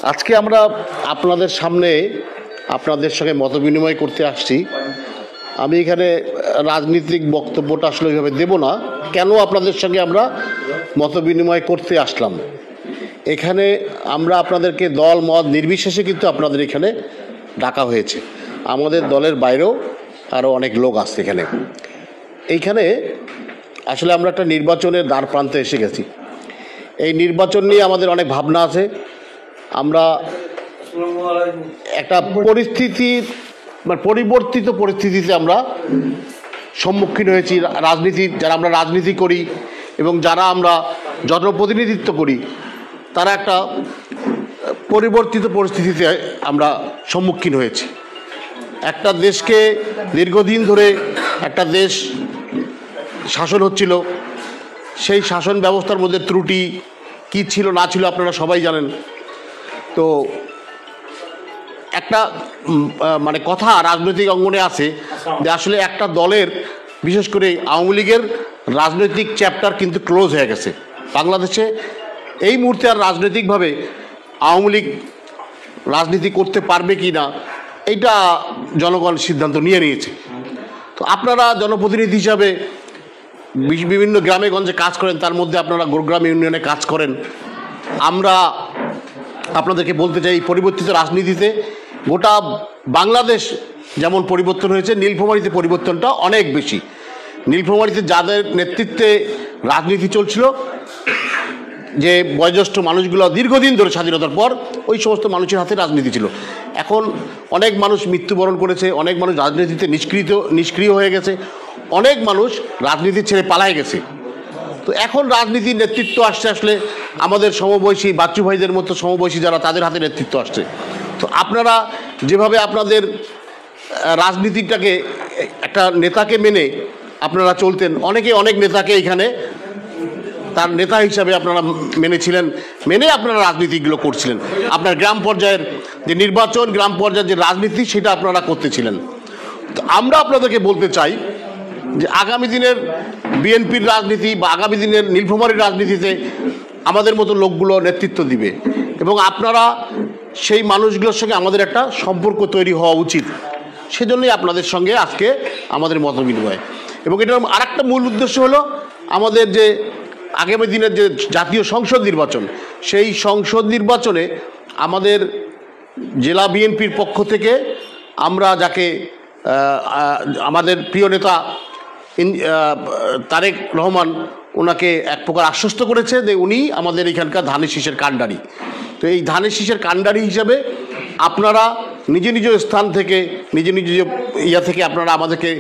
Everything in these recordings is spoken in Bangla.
আজকে আমরা আপনাদের সামনে আপনাদের সঙ্গে মতবিনিময় করতে আসছি। আমি এখানে রাজনীতিক বক্তব্যটা আসলে ওইভাবে দেব না। কেন আপনাদের সঙ্গে আমরা মতবিনিময় করতে আসলাম, এখানে আমরা আপনাদেরকে দল মত নির্বিশেষে কিন্তু আপনাদের এখানে ডাকা হয়েছে। আমাদের দলের বাইরেও আরও অনেক লোক আসছে এইখানে আসলে আমরা একটা নির্বাচনের দ্বার প্রান্তে এসে গেছি। এই নির্বাচন নিয়ে আমাদের অনেক ভাবনা আছে। আমরা একটা পরিস্থিতির পরিবর্তিত পরিস্থিতিতে আমরা সম্মুখীন হয়েছি। যারা আমরা রাজনীতি করি এবং যারা আমরা জনপ্রতিনিধিত্ব করি, তারা একটা পরিবর্তিত পরিস্থিতিতে আমরা সম্মুখীন হয়েছি। একটা দেশকে দীর্ঘদিন ধরে একটা দেশ শাসন হচ্ছিল, সেই শাসন ব্যবস্থার মধ্যে ত্রুটি কী ছিল না ছিল আপনারা সবাই জানেন। তো একটা কথা রাজনৈতিক অঙ্গনে আছে যে আসলে একটা দলের, বিশেষ করে আওয়ামী লীগের রাজনৈতিক চ্যাপ্টার কিন্তু ক্লোজ হয়ে গেছে বাংলাদেশে। এই মুহূর্তে আর রাজনৈতিকভাবে আওয়ামী লীগ রাজনীতি করতে পারবে কি না, এইটা জনগণ সিদ্ধান্ত নিয়ে নিয়েছে। তো আপনারা জনপ্রতিনিধি হিসাবে বিভিন্ন গ্রামে গঞ্জে কাজ করেন, তার মধ্যে আপনারা গোরগ্রাম ইউনিয়নে কাজ করেন। আমরা আপনাদেরকে বলতে চাই, পরিবর্তিত রাজনীতিতে গোটা বাংলাদেশ যেমন পরিবর্তন হয়েছে, নীলফামারীতে পরিবর্তনটা অনেক বেশি। নীলফামারীতে যাদের নেতৃত্বে রাজনীতি চলছিল, যে বয়োজ্যেষ্ঠ মানুষগুলো দীর্ঘদিন ধরে স্বাধীনতার পর ওই সমস্ত মানুষের হাতে রাজনীতি ছিল। এখন অনেক মানুষ মৃত্যুবরণ করেছে, অনেক মানুষ রাজনীতিতে নিষ্ক্রিয় হয়ে গেছে, অনেক মানুষ রাজনীতি ছেড়ে পালায় গেছে। তো এখন রাজনীতির নেতৃত্ব আসছে আসলে আমাদের সমবয়সী বাচ্চু ভাইদের মতো সমবয়সী যারা, তাদের হাতে নেতৃত্ব আসছে। তো আপনারা যেভাবে আপনাদের রাজনীতিটাকে একটা নেতাকে মেনে আপনারা চলতেন, অনেক নেতাকে এখানে তার নেতা হিসাবে আপনারা মেনে আপনারা রাজনীতিগুলো করছিলেন। আপনার গ্রাম পর্যায়ের যে নির্বাচন, গ্রাম পর্যায়ের যে রাজনীতি, সেটা আপনারা করতেছিলেন। তো আমরা আপনাদেরকে বলতে চাই যে আগামী দিনের বিএনপির রাজনীতি বা আগামী দিনের নীলফামারীর রাজনীতিতে আমাদের মতো লোকগুলো নেতৃত্ব দিবে, এবং আপনারা সেই মানুষগুলোর সঙ্গে আমাদের একটা সম্পর্ক তৈরি হওয়া উচিত। সেজন্যই আপনাদের সঙ্গে আজকে আমাদের মতবিনিময়। এবং এটার আরেকটা মূল উদ্দেশ্য হলো আমাদের যে আগামী দিনের যে জাতীয় সংসদ নির্বাচন, সেই সংসদ নির্বাচনে আমাদের জেলা বিএনপির পক্ষ থেকে আমরা যাকে আমাদের প্রিয় নেতা তারেক রহমান, ওনাকে এক প্রকার আশ্বস্ত করেছে যে উনি আমাদের এখানকার ধানের শীষের কাণ্ডারি। তো এই ধানের শীষের কাণ্ডারি হিসাবে আপনারা নিজ নিজ স্থান থেকে, নিজ ইয়া থেকে আপনারা আমাদেরকে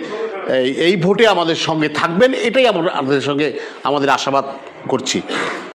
এই ভোটে আমাদের সঙ্গে থাকবেন, এটাই আপনাদের সঙ্গে আমাদের আশাবাদ করছি।